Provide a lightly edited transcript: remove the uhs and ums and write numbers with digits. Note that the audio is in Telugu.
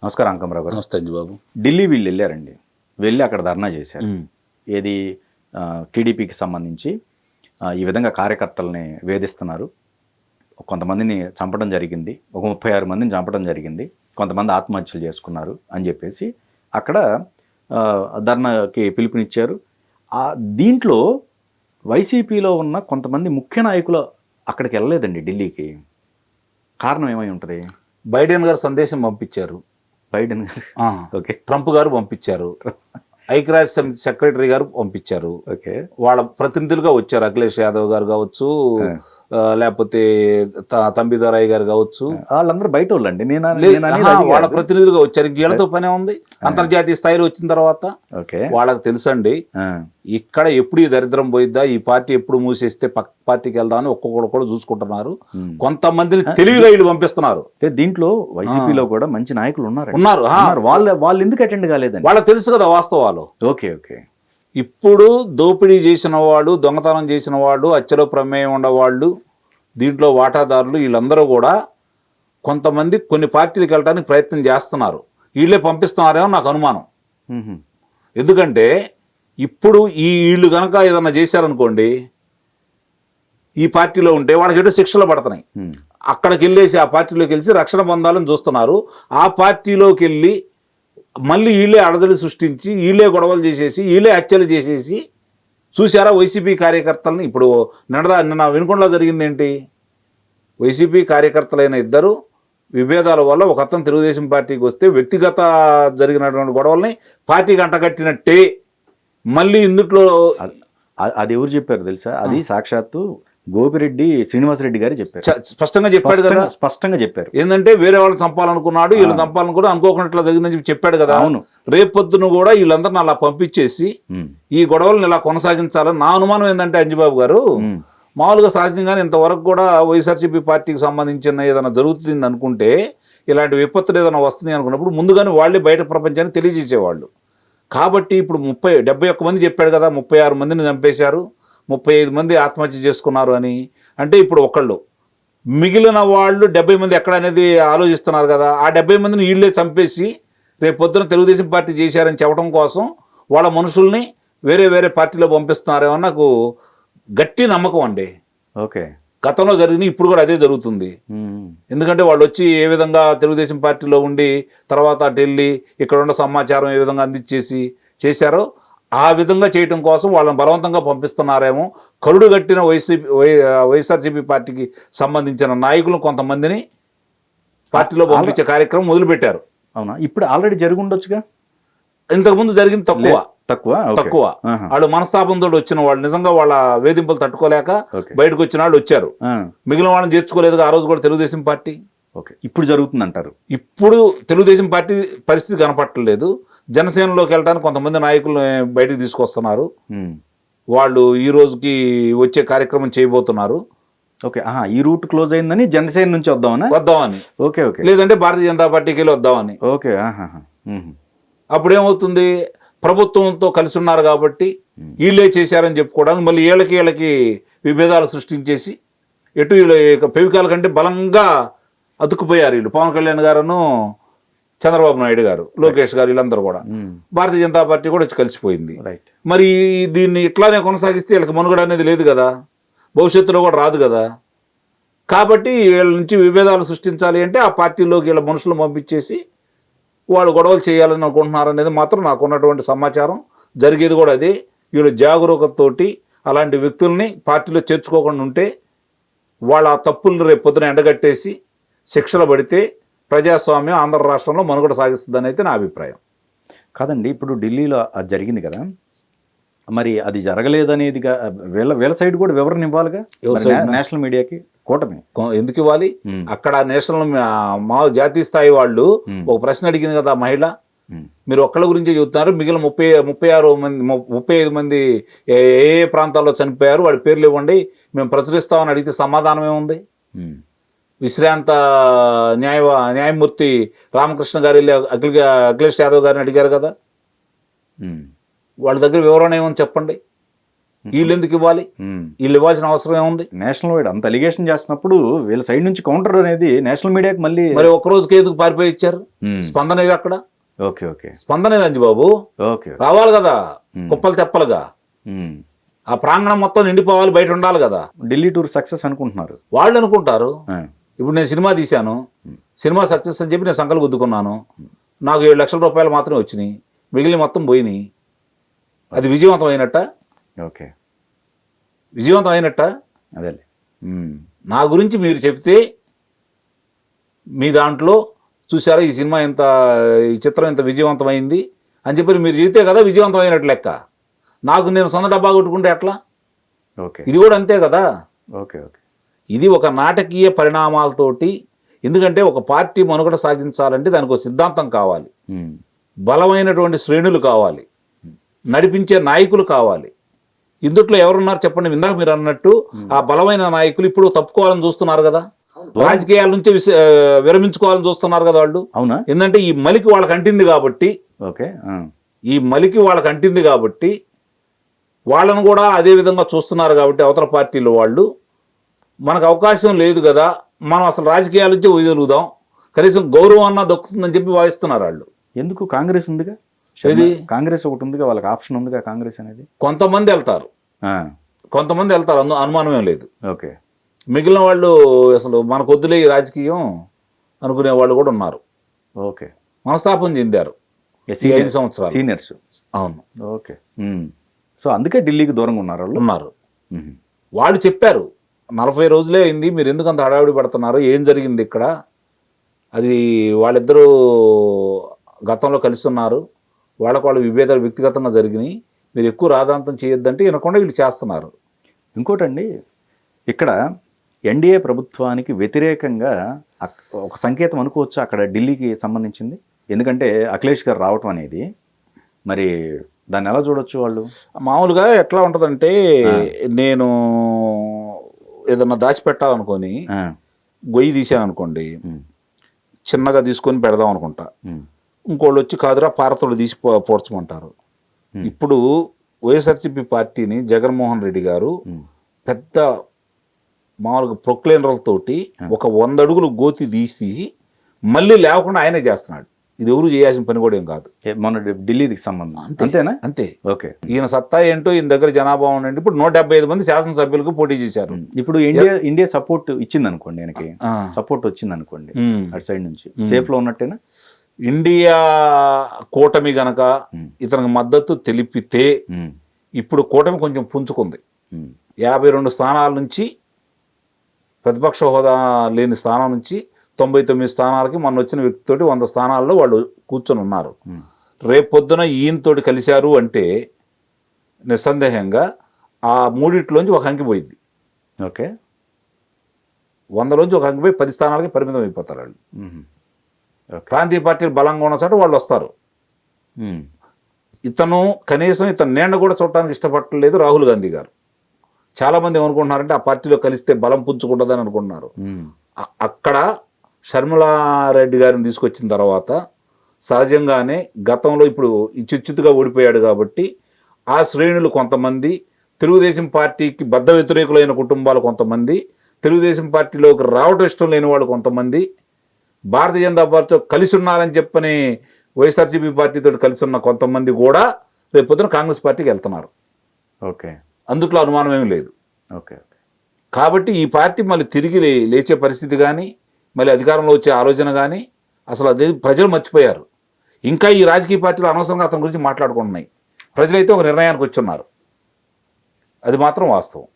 నమస్కారం అంకమరావు గారు. నమస్తే అంజి బాబు. ఢిల్లీ వీళ్ళు వెళ్ళారండి, వెళ్ళి అక్కడ ధర్నా చేశారు. ఏది టీడీపీకి సంబంధించి ఈ విధంగా కార్యకర్తల్ని వేధిస్తున్నారు, కొంతమందిని చంపడం జరిగింది, ఒక 36 మందిని చంపడం జరిగింది, కొంతమంది ఆత్మహత్యలు చేసుకున్నారు అని చెప్పేసి అక్కడ ధర్నాకి పిలుపునిచ్చారు. దీంట్లో వైసీపీలో ఉన్న కొంతమంది ముఖ్య నాయకులు అక్కడికి వెళ్ళలేదండి ఢిల్లీకి. కారణం ఏమై ఉంటుంది? బైడెన్ గారు సందేశం పంపించారు. బైడెన్ గారు, ఓకే, ట్రంప్ గారు పంపించారు, ఐక్యరాజ్య సమితి సెక్రటరీ గారు పంపించారు, ఓకే, వాళ్ళ ప్రతినిధులుగా వచ్చారు. అఖిలేష్ యాదవ్ గారు కావచ్చు, లేకపోతే తంబిదొరాయ్ గారు కావచ్చు, వాళ్ళందరూ బయట వాళ్ళండి. వాళ్ళ ప్రతినిధులుగా వచ్చారు. వీళ్ళతో పనే ఉంది. అంతర్జాతీయ స్థాయిలో వచ్చిన తర్వాత వాళ్ళకి తెలుసండి ఇక్కడ ఎప్పుడు ఈ దరిద్రం పోయిద్దా, ఈ పార్టీ ఎప్పుడు మూసేస్తే పక్క పార్టీకి వెళ్దామని ఒక్కొక్కడు కూడా చూసుకుంటున్నారు. కొంతమందిని తెలివిగా వీళ్ళు పంపిస్తున్నారు. దీంట్లో వైసీపీలో కూడా మంచి నాయకులు ఉన్నారు. వాళ్ళు ఎందుకు అటెండ్ కాలేదండి? వాళ్ళకి తెలుసు కదా వాస్తవాలు. Okay okay. ఇప్పుడు దోపిడీ చేసిన వాళ్ళు, దొంగతనం చేసిన వాళ్ళు, హత్యలో ప్రమేయం ఉన్నవాళ్ళు, దీంట్లో వాటాదారులు, వీళ్ళందరూ కూడా కొంతమంది కొన్ని పార్టీలకు వెళ్ళడానికి ప్రయత్నం చేస్తున్నారు. వీళ్ళే పంపిస్తున్నారేమో నాకు అనుమానం. ఎందుకంటే ఇప్పుడు వీళ్ళు కనుక ఏదన్నా చేశారనుకోండి, ఈ పార్టీలో ఉంటే వాళ్ళకి ఎటు శిక్షలు పడుతున్నాయి. అక్కడికి వెళ్ళేసి ఆ పార్టీలోకి వెళ్ళి రక్షణ పొందాలని చూస్తున్నారు. ఆ పార్టీలోకి వెళ్ళి మళ్ళీ వీళ్ళే అడదడి సృష్టించి, వీళ్ళే గొడవలు చేసేసి, వీళ్ళే హత్యలు చేసేసి చూసారా వైసీపీ కార్యకర్తలని. ఇప్పుడు నిన్న వినుకొండలో జరిగింది ఏంటి? వైసీపీ కార్యకర్తలైన ఇద్దరు విభేదాల వల్ల ఒక అతను తెలుగుదేశం పార్టీకి వస్తే వ్యక్తిగత జరిగినటువంటి గొడవల్ని పార్టీకి అంటగట్టినట్టే. మళ్ళీ ఇందులో అది ఎవరు చెప్పారు తెలుసా? అది సాక్షాత్తు గోపిరెడ్డి శ్రీనివాసరెడ్డి గారు చెప్పారు. స్పష్టంగా చెప్పాడు కదా, స్పష్టంగా చెప్పారు. ఏంటంటే వేరే వాళ్ళని చంపాలనుకున్నాడు, వీళ్ళని చంపాలనుకున్నా అనుకోకుండా ఇట్లా జరిగిందని చెప్పి చెప్పాడు కదా. అవును. రేపొద్దును కూడా వీళ్ళందరిని అలా పంపించేసి ఈ గొడవలను ఇలా కొనసాగించాలని నా అనుమానం. ఏంటంటే అంజిబాబు గారు, మామూలుగా సహజంగానే ఇంతవరకు కూడా వైఎస్ఆర్సీపీ పార్టీకి సంబంధించిన ఏదైనా జరుగుతుంది అనుకుంటే, ఇలాంటి విపత్తులు ఏదైనా వస్తున్నాయి అనుకున్నప్పుడు ముందుగానే వాళ్ళే బయట ప్రపంచానికి తెలియజేసేవాళ్ళు. కాబట్టి ఇప్పుడు 71 మంది చెప్పాడు కదా, 36 మందిని చంపేశారు, 35 మంది ఆత్మహత్య చేసుకున్నారు అని. అంటే ఇప్పుడు ఒకళ్ళు, మిగిలిన వాళ్ళు 70 మంది ఎక్కడ అనేది ఆలోచిస్తున్నారు కదా. ఆ 70 మందిని వీళ్ళే చంపేసి రేపు పొద్దున తెలుగుదేశం పార్టీ చేశారని చెప్పడం కోసం వాళ్ళ మనుషుల్ని వేరే వేరే పార్టీలో పంపిస్తున్నారేమో నాకు గట్టి నమ్మకం అండి. ఓకే, గతంలో జరిగింది, ఇప్పుడు కూడా అదే జరుగుతుంది. ఎందుకంటే వాళ్ళు వచ్చి ఏ విధంగా తెలుగుదేశం పార్టీలో ఉండి తర్వాత అటు వెళ్ళి ఇక్కడ ఉన్న సమాచారం ఏ విధంగా అందించేసి చేశారో ఆ విధంగా చేయటం కోసం వాళ్ళని బలవంతంగా పంపిస్తున్నారేమో. కరుడు గట్టిన వైఎస్ఆర్సీపీ పార్టీకి సంబంధించిన నాయకులు కొంతమందిని పార్టీలో పంపించే కార్యక్రమం మొదలుపెట్టారు. అవునా? ఇప్పుడు ఆల్రెడీ జరిగి ఉండొచ్చుగా. ఇంతకుముందు జరిగింది తక్కువ. వాళ్ళు మనస్తాపంతో వచ్చిన వాళ్ళు, నిజంగా వాళ్ళ వేధింపులు తట్టుకోలేక బయటకు వచ్చిన వాళ్ళు వచ్చారు. మిగిలిన వాళ్ళని చేర్చుకోలేదుగా ఆ రోజు కూడా తెలుగుదేశం పార్టీ. ఇప్పుడు జరుగుతుంది అంటారు. ఇప్పుడు తెలుగుదేశం పార్టీ పరిస్థితి కనపట్టలేదు. జనసేనలోకి వెళ్ళడానికి కొంతమంది నాయకులు బయటకు తీసుకొస్తున్నారు. వాళ్ళు ఈ రోజుకి వచ్చే కార్యక్రమం చేయబోతున్నారు. ఓకే, ఈ రూట్ క్లోజ్ అయిందని జనసేన నుంచి వద్దామని. Okay okay. లేదంటే భారతీయ జనతా పార్టీకి వెళ్ళి వద్దామని. ఓకే. అప్పుడేమవుతుంది, ప్రభుత్వంతో కలిసి ఉన్నారు కాబట్టి వీళ్ళే చేశారని చెప్పుకోవడానికి మళ్ళీ వీళ్ళకి విభేదాలు సృష్టించేసి ఎటు వీళ్ళు పెవికాల కంటే బలంగా అతుక్కుపోయారు వీళ్ళు. పవన్ కళ్యాణ్ గారును, చంద్రబాబు నాయుడు గారు, లోకేష్ గారు, వీళ్ళందరూ కూడా. భారతీయ జనతా పార్టీ కూడా వచ్చి కలిసిపోయింది. మరి దీన్ని ఇట్లానే కొనసాగిస్తే వీళ్ళకి మనుగడ అనేది లేదు కదా, భవిష్యత్తులో కూడా రాదు కదా. కాబట్టి వీళ్ళ నుంచి విభేదాలు సృష్టించాలి అంటే ఆ పార్టీలోకి వీళ్ళ మనుషులను పంపించేసి వాళ్ళు గొడవలు చేయాలని అనుకుంటున్నారు అనేది మాత్రం నాకు ఉన్నటువంటి సమాచారం. జరిగేది కూడా అదే. వీళ్ళు జాగరూకతతోటి అలాంటి వ్యక్తుల్ని పార్టీలో చేర్చుకోకుండా ఉంటే వాళ్ళ ఆ తప్పులను రేపు పొద్దున ఎండగట్టేసి శిక్షలు పడితే ప్రజాస్వామ్యం ఆంధ్ర రాష్ట్రంలో మనుగడ సాగిస్తుందని అయితే నా అభిప్రాయం. కాదండి, ఇప్పుడు ఢిల్లీలో అది జరిగింది కదా, మరి అది జరగలేదనేది వీళ్ళ సైడ్ కూడా వివరణ ఇవ్వాలిగా నేషనల్ మీడియాకి. కూటమి ఎందుకు ఇవ్వాలి? అక్కడ నేషనల్ మా జాతీయ స్థాయి వాళ్ళు ఒక ప్రశ్న అడిగింది కదా మహిళ, మీరు ఒక్కళ్ళ గురించి చెబుతున్నారు, మిగిలిన 35 మంది ఏ ప్రాంతాల్లో చనిపోయారు వాడి పేర్లు ఇవ్వండి, మేము ప్రచురిస్తామని అడిగితే సమాధానం ఏముంది? విశ్రాంత న్యాయమూర్తి రామకృష్ణ గారు వెళ్ళి అఖిలేష్ యాదవ్ గారిని అడిగారు కదా, వాళ్ళ దగ్గర వివరణ ఏమని చెప్పండి. వీళ్ళు ఎందుకు ఇవ్వాలి, వీళ్ళు ఇవ్వాల్సిన అవసరం ఏముంది? నేషనల్ వైడ్ అంత అలిగేషన్ చేస్తున్నప్పుడు వీళ్ళ సైడ్ నుంచి కౌంటర్ అనేది నేషనల్ మీడియాకి మళ్ళీ మరి ఒక్క రోజుకి ఎందుకు పారిపోయి ఇచ్చారు? స్పందన ఏది అక్కడ? ఓకే ఓకే స్పందన ఏదండి బాబు? ఓకే రావాలి కదా కుప్పలు తెప్పలుగా, ఆ ప్రాంగణం మొత్తం నిండిపోవాలి, బయట ఉండాలి కదా. ఢిల్లీ టూర్ సక్సెస్ అనుకుంటున్నారు వాళ్ళు అనుకుంటారు. ఇప్పుడు నేను సినిమా తీశాను, సినిమా సక్సెస్ అని చెప్పి నేను సంకలు గుద్దుకున్నాను, నాకు 7 లక్షల రూపాయలు మాత్రమే వచ్చినాయి, మిగిలిన మొత్తం పోయినాయి. అది విజయవంతం అయినట్ట? ఓకే విజయవంతం అయినట్ట? అదే నా గురించి మీరు చెప్తే మీ దాంట్లో చూసారా ఈ సినిమా ఇంత, ఈ చిత్రం ఇంత విజయవంతమైంది అని చెప్పి మీరు చెబితే కదా విజయవంతం అయినట్టు లెక్క. నాకు నేను సొంత డబ్బా కొట్టుకుంటే ఎట్లా? ఓకే ఇది కూడా అంతే కదా. ఓకే ఓకే ఇది ఒక నాటకీయ పరిణామాలతోటి, ఎందుకంటే ఒక పార్టీ మనుగడ సాగించాలంటే దానికి ఒక సిద్ధాంతం కావాలి, బలమైనటువంటి శ్రేణులు కావాలి, నడిపించే నాయకులు కావాలి. ఇందుట్లో ఎవరున్నారు చెప్పండి? ఇందాక మీరు అన్నట్టు ఆ బలమైన నాయకులు ఇప్పుడు తప్పుకోవాలని చూస్తున్నారు కదా, రాజకీయాల నుంచి విరమించుకోవాలని చూస్తున్నారు కదా వాళ్ళు. అవునా? ఎందుకంటే ఈ మలికి వాళ్ళకి అంటింది కాబట్టి, ఓకే ఈ మలికి వాళ్ళకి అంటింది కాబట్టి వాళ్ళను కూడా అదే విధంగా చూస్తున్నారు కాబట్టి అవతల పార్టీలు వాళ్ళు, మనకు అవకాశం లేదు కదా, మనం అసలు రాజకీయాల నుంచి వదిలుదాం, కనీసం గౌరవం అన్నా దక్కుతుందని చెప్పి భావిస్తున్నారు వాళ్ళు. ఎందుకు? కాంగ్రెస్ ఉందిగా, ఏది కాంగ్రెస్ ఒకటి ఉందిగా, వాళ్ళకి ఆప్షన్ ఉందిగా కాంగ్రెస్ అనేది. కొంతమంది వెళ్తారు, కొంతమంది వెళ్తారు, అనుమానమేం లేదు. ఓకే మిగిలిన వాళ్ళు అసలు మనకు వద్దులే ఈ రాజకీయం అనుకునే వాళ్ళు కూడా ఉన్నారు. ఓకే మనస్తాపం చెందారు 5 సంవత్సరాలు సీనియర్స్. అవును. ఓకే సో అందుకే ఢిల్లీకి దూరంగా ఉన్నారు వాళ్ళు. ఉన్నారు. వాళ్ళు చెప్పారు 40 రోజులే అయింది, మీరు ఎందుకు అంత హడావిడి పడుతున్నారు, ఏం జరిగింది ఇక్కడ, అది వాళ్ళిద్దరూ గతంలో కలిసి ఉన్నారు, వాళ్ళకు వాళ్ళు విభేదాలు వ్యక్తిగతంగా జరిగినాయి, మీరు ఎక్కువ రాద్ధాంతం చేయొద్దంటే వినకుండా వీళ్ళు చేస్తున్నారు. ఇంకోటండి, ఇక్కడ ఎన్డీఏ ప్రభుత్వానికి వ్యతిరేకంగా ఒక సంకేతం అనుకోవచ్చు అక్కడ ఢిల్లీకి సంబంధించింది. ఎందుకంటే అఖిలేష్ గారు రావటం అనేది, మరి దాన్ని ఎలా చూడొచ్చు వాళ్ళు? మామూలుగా ఎట్లా ఉంటుందంటే, నేను ఏదన్నా దాచిపెట్టాలనుకొని గొయ్యి తీసాను అనుకోండి, చిన్నగా తీసుకొని పెడదాం అనుకుంటా, ఇంకోళ్ళు వచ్చి కాదురా పారతోడు తీసి పోడ్చమంటారు. ఇప్పుడు వైఎస్ఆర్సీపీ పార్టీని జగన్మోహన్ రెడ్డి గారు పెద్ద మామూలుగా ప్రొక్లైనర్లతోటి ఒక 100 అడుగులు గోతి తీసి మళ్ళీ లేకుండా ఆయనే చేస్తున్నాడు. ఇది ఎవరు చేయాల్సిన పని కూడా ఏం కాదు. మన ఢిల్లీకి సంబంధం అంతేనా? అంతే. ఓకే. ఈయన సత్తా ఏంటో, ఈయన దగ్గర జనాభా ఉండండి. ఇప్పుడు 175 మంది శాసనసభ్యులకు పోటీ చేశారు. ఇప్పుడు ఇండియా సపోర్ట్ ఇచ్చింది అనుకోండి, ఆయనకి సపోర్ట్ వచ్చింది అనుకోండి అటు సైడ్ నుంచి, సేఫ్ లో ఉన్నట్టేనా? ఇండియా కూటమి గనక ఇతనికి మద్దతు తెలిపితే, ఇప్పుడు కూటమి కొంచెం పుంజుకుంది. 52 స్థానాల నుంచి, ప్రతిపక్ష హోదా లేని స్థానం నుంచి 99 స్థానాలకి మొన్న వచ్చిన వ్యక్తితోటి 100 స్థానాల్లో వాళ్ళు కూర్చొని ఉన్నారు. రేపొద్దున ఈయనతోటి కలిశారు అంటే నిస్సందేహంగా ఆ మూడిట్లోంచి ఒక అంకి పోయింది. ఓకే. 100లోంచి ఒక అంకి పోయి 10 స్థానాలకి పరిమితం అయిపోతారు వాళ్ళు. ప్రాంతీయ పార్టీలు బలంగా ఉన్న చోట వాళ్ళు వస్తారు. ఇతను కనీసం నీడ కూడా చూడటానికి ఇష్టపడలేదు రాహుల్ గాంధీ గారు. చాలామంది ఏమనుకుంటున్నారంటే ఆ పార్టీలో కలిస్తే బలం పుంజుకుంటుందని అనుకుంటున్నారు. అక్కడ షర్మిలారెడ్డి గారిని తీసుకొచ్చిన తర్వాత సహజంగానే గతంలో ఇప్పుడు చిచ్చుతుగా ఓడిపోయాడు కాబట్టి ఆ శ్రేణులు కొంతమంది, తెలుగుదేశం పార్టీకి బద్ధ వ్యతిరేకులైన కుటుంబాలు కొంతమంది, తెలుగుదేశం పార్టీలోకి రావటం ఇష్టం లేని వాళ్ళు కొంతమంది, భారతీయ జనతా పార్టీతో కలిసి ఉన్నారని చెప్పని వైఎస్ఆర్సీపీ పార్టీతో కలిసి ఉన్న కొంతమంది కూడా రేపు పొద్దున కాంగ్రెస్ పార్టీకి వెళ్తున్నారు. ఓకే. అందుట్లో అనుమానం ఏమీ లేదు. ఓకే. కాబట్టి ఈ పార్టీ మళ్ళీ తిరిగి లేచే పరిస్థితి కానీ, మళ్ళీ అధికారంలో వచ్చే ఆలోచన కానీ అసలు అదే ప్రజలు మర్చిపోయారు. ఇంకా ఈ రాజకీయ పార్టీలు అనవసరంగా అతని గురించి మాట్లాడుకుంటున్నాయి. ప్రజలైతే ఒక నిర్ణయానికి వచ్చి ఉన్నారు. అది మాత్రం వాస్తవం.